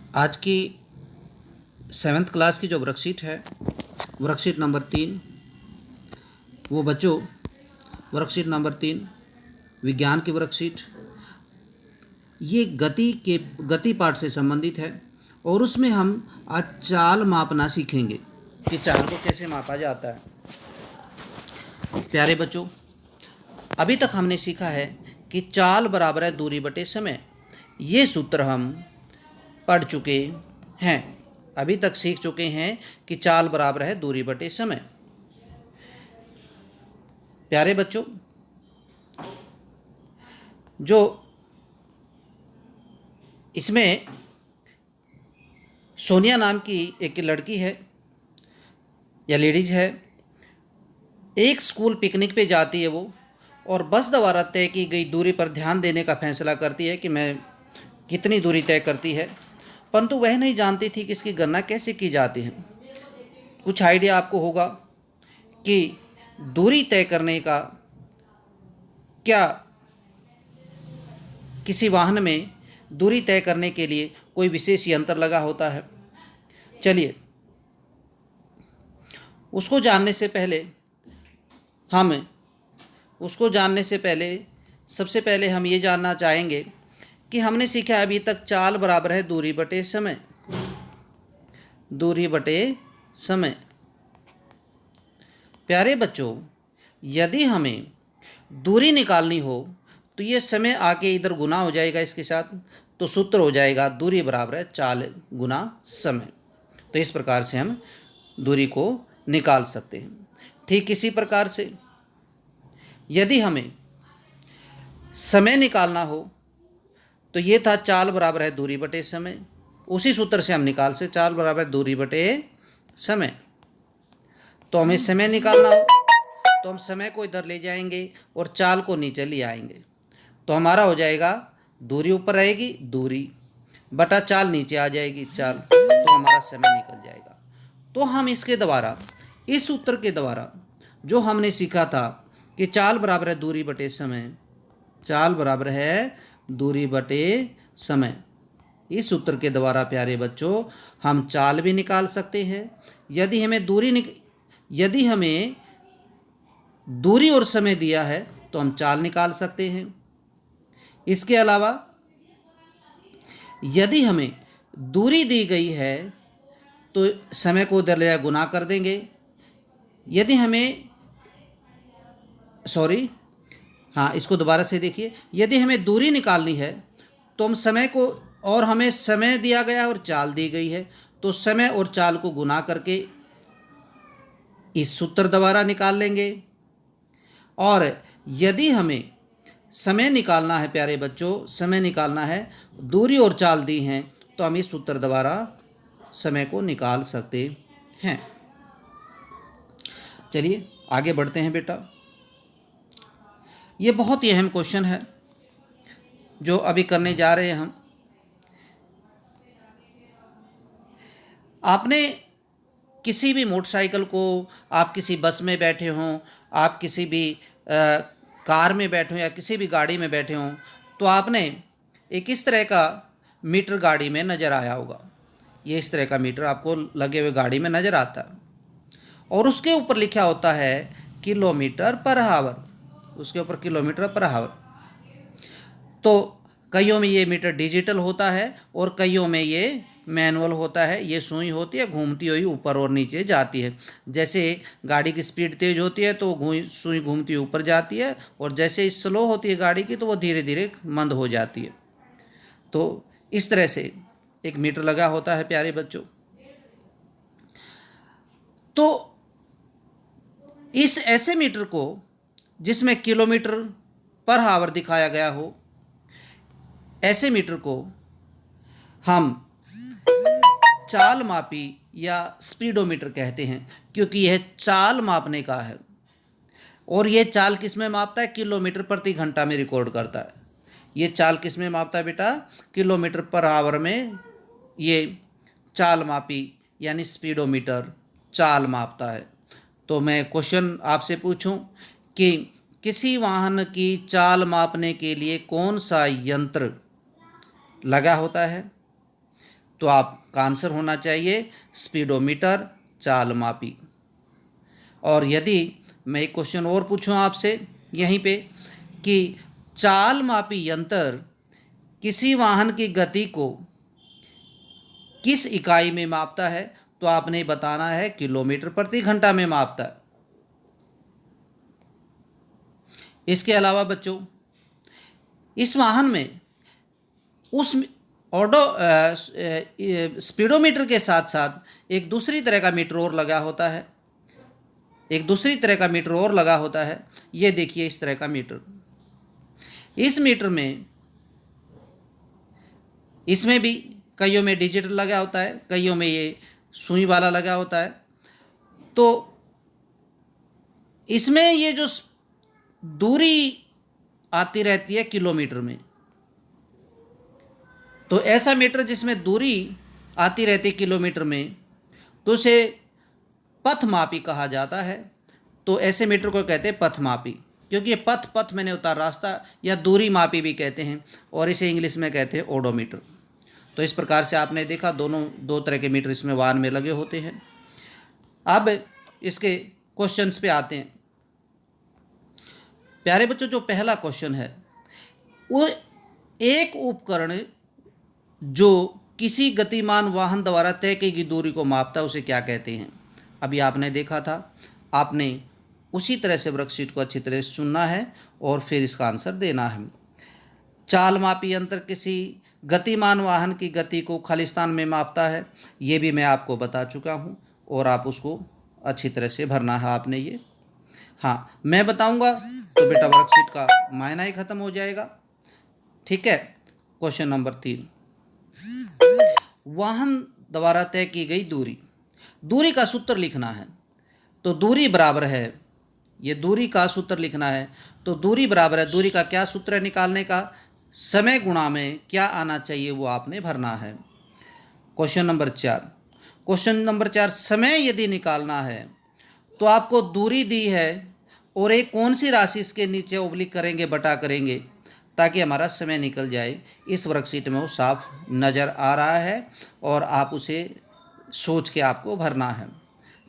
आज की 7th class की जो वर्कशीट है, वर्कशीट नंबर 3। वो बच्चों, वर्कशीट नंबर 3 विज्ञान की वर्कशीट, ये गति पाठ से संबंधित है और उसमें हम आज चाल मापना सीखेंगे कि चाल को कैसे मापा जाता है। प्यारे बच्चों, अभी तक हमने सीखा है कि चाल बराबर है दूरी बटे समय। ये सूत्र हम पढ़ चुके हैं। अभी तक सीख चुके हैं कि चाल बराबर है दूरी बटे समय। प्यारे बच्चों, जो इसमें सोनिया नाम की एक लड़की है या लेडीज है, एक स्कूल पिकनिक पे जाती है वो, और बस द्वारा तय की गई दूरी पर ध्यान देने का फैसला करती है कि मैं कितनी दूरी तय करती है, परंतु वह नहीं जानती थी कि इसकी गणना कैसे की जाती है। कुछ आइडिया आपको होगा कि दूरी तय करने का क्या किसी वाहन में दूरी तय करने के लिए कोई विशेष यंत्र लगा होता है। चलिए, उसको जानने से पहले सबसे पहले हम ये जानना चाहेंगे कि हमने सीखा अभी तक चाल बराबर है दूरी बटे समय। दूरी बटे समय। प्यारे बच्चों, यदि हमें दूरी निकालनी हो तो ये समय आके इधर गुना हो जाएगा इसके साथ, तो सूत्र हो जाएगा दूरी बराबर है चाल गुना समय। तो इस प्रकार से हम दूरी को निकाल सकते हैं। ठीक इसी प्रकार से यदि हमें समय निकालना हो तो ये था चाल बराबर है दूरी बटे समय। उसी सूत्र से हम निकाल से चाल बराबर है दूरी बटे समय। तो हमें समय निकालना हो तो हम समय को इधर ले जाएंगे और चाल को नीचे ले आएंगे, तो हमारा हो जाएगा दूरी ऊपर रहेगी दूरी बटा चाल नीचे आ जाएगी चाल, तो हमारा समय निकल जाएगा। तो हम इसके द्वारा, इस सूत्र के द्वारा जो हमने सीखा था कि चाल बराबर है दूरी बटे समय, चाल बराबर है दूरी बटे समय, इस सूत्र के द्वारा प्यारे बच्चों हम चाल भी निकाल सकते हैं। यदि हमें दूरी और समय दिया है तो हम चाल निकाल सकते हैं। इसके अलावा यदि हमें दूरी दी गई है तो समय को उधर ले गुना कर देंगे। यदि हमें इसको दोबारा से देखिए, यदि हमें दूरी निकालनी है तो हम समय को, और हमें समय दिया गया और चाल दी गई है, तो समय और चाल को गुना करके इस सूत्र द्वारा निकाल लेंगे। और यदि हमें समय निकालना है प्यारे बच्चों, समय निकालना है, दूरी और चाल दी हैं, तो हम इस सूत्र द्वारा समय को निकाल सकते हैं। चलिए आगे बढ़ते हैं बेटा। ये बहुत ही अहम क्वेश्चन है जो अभी करने जा रहे हैं हम। आपने किसी भी मोटरसाइकिल को, आप किसी बस में बैठे हों, आप किसी भी कार में बैठे हों या किसी भी गाड़ी में बैठे हों, तो आपने एक इस तरह का मीटर गाड़ी में नज़र आया होगा। ये इस तरह का मीटर आपको लगे हुए गाड़ी में नज़र आता है और उसके ऊपर लिखा होता है किलोमीटर पर आवर। उसके ऊपर किलोमीटर पर आवर। तो कईयों में ये मीटर डिजिटल होता है और कईयों में ये मैनुअल होता है। ये सुई होती है, घूमती हुई ऊपर और नीचे जाती है। जैसे गाड़ी की स्पीड तेज़ होती है तो सुई घूमती हुई ऊपर जाती है, और जैसे स्लो होती है गाड़ी की तो वो धीरे धीरे मंद हो जाती है। तो इस तरह से एक मीटर लगा होता है प्यारे बच्चों। तो इस ऐसे मीटर को जिसमें किलोमीटर पर आवर दिखाया गया हो, ऐसे मीटर को हम चाल मापी या स्पीडोमीटर कहते हैं, क्योंकि यह चाल मापने का है। और यह चाल किस में मापता है? किलोमीटर प्रति घंटा में रिकॉर्ड करता है। ये चाल किस में मापता है बेटा? किलोमीटर पर आवर में ये चाल मापी यानी स्पीडोमीटर चाल मापता है। तो मैं क्वेश्चन आपसे पूछूं कि किसी वाहन की चाल मापने के लिए कौन सा यंत्र लगा होता है? तो आपका आंसर होना चाहिए स्पीडोमीटर, चाल मापी। और यदि मैं एक क्वेश्चन और पूछूं आपसे यहीं पे कि चाल मापी यंत्र किसी वाहन की गति को किस इकाई में मापता है, तो आपने बताना है किलोमीटर प्रति घंटा में मापता है। इसके अलावा बच्चों, इस वाहन में उस ऑडो स्पीडोमीटर के साथ साथ एक दूसरी तरह का मीटर और लगा होता है, एक दूसरी तरह का मीटर और लगा होता है। ये देखिए इस तरह का मीटर। इस मीटर में, इसमें भी कईयों में डिजिटल लगा होता है, कईयों में ये सुई वाला लगा होता है। तो इसमें ये जो दूरी आती रहती है किलोमीटर में, तो ऐसा मीटर जिसमें दूरी आती रहती किलोमीटर में, तो उसे पथमापी कहा जाता है। तो ऐसे मीटर को कहते हैं पथमापी, क्योंकि ये पथ मैंने उतार रास्ता या दूरी मापी भी कहते हैं, और इसे इंग्लिश में कहते हैं ओडोमीटर। तो इस प्रकार से आपने देखा दो तरह के मीटर इसमें वाहन में लगे होते हैं। अब इसके क्वेश्चंस पे आते हैं। प्यारे बच्चों, जो पहला क्वेश्चन है वो एक उपकरण जो किसी गतिमान वाहन द्वारा तय की गई दूरी को मापता है उसे क्या कहते हैं। अभी आपने देखा था, आपने उसी तरह से वर्कशीट को अच्छी तरह से सुनना है और फिर इसका आंसर देना है। चाल मापी यंत्र किसी गतिमान वाहन की गति को खालिस्तान में मापता है, ये भी मैं आपको बता चुका हूँ और आप उसको अच्छी तरह से भरना है आपने ये। हाँ, मैं बताऊँगा तो बेटा वर्कशीट का मायना ही ख़त्म हो जाएगा। ठीक है। क्वेश्चन नंबर 3, वाहन द्वारा तय की गई दूरी, दूरी का सूत्र लिखना है। तो दूरी बराबर है, ये दूरी का सूत्र लिखना है। तो दूरी बराबर है, दूरी का क्या सूत्र है निकालने का, समय गुणा में क्या आना चाहिए वो आपने भरना है। क्वेश्चन नंबर 4, समय यदि निकालना है तो आपको दूरी दी है और एक कौन सी राशि इसके नीचे ओब्लिक करेंगे, बटा करेंगे, ताकि हमारा समय निकल जाए। इस वर्कशीट में वो साफ नज़र आ रहा है और आप उसे सोच के आपको भरना है।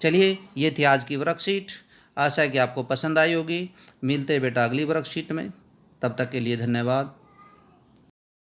चलिए, ये थी आज की वर्कशीट। आशा है कि आपको पसंद आई होगी। मिलते हैं बेटा अगली वर्कशीट में, तब तक के लिए धन्यवाद।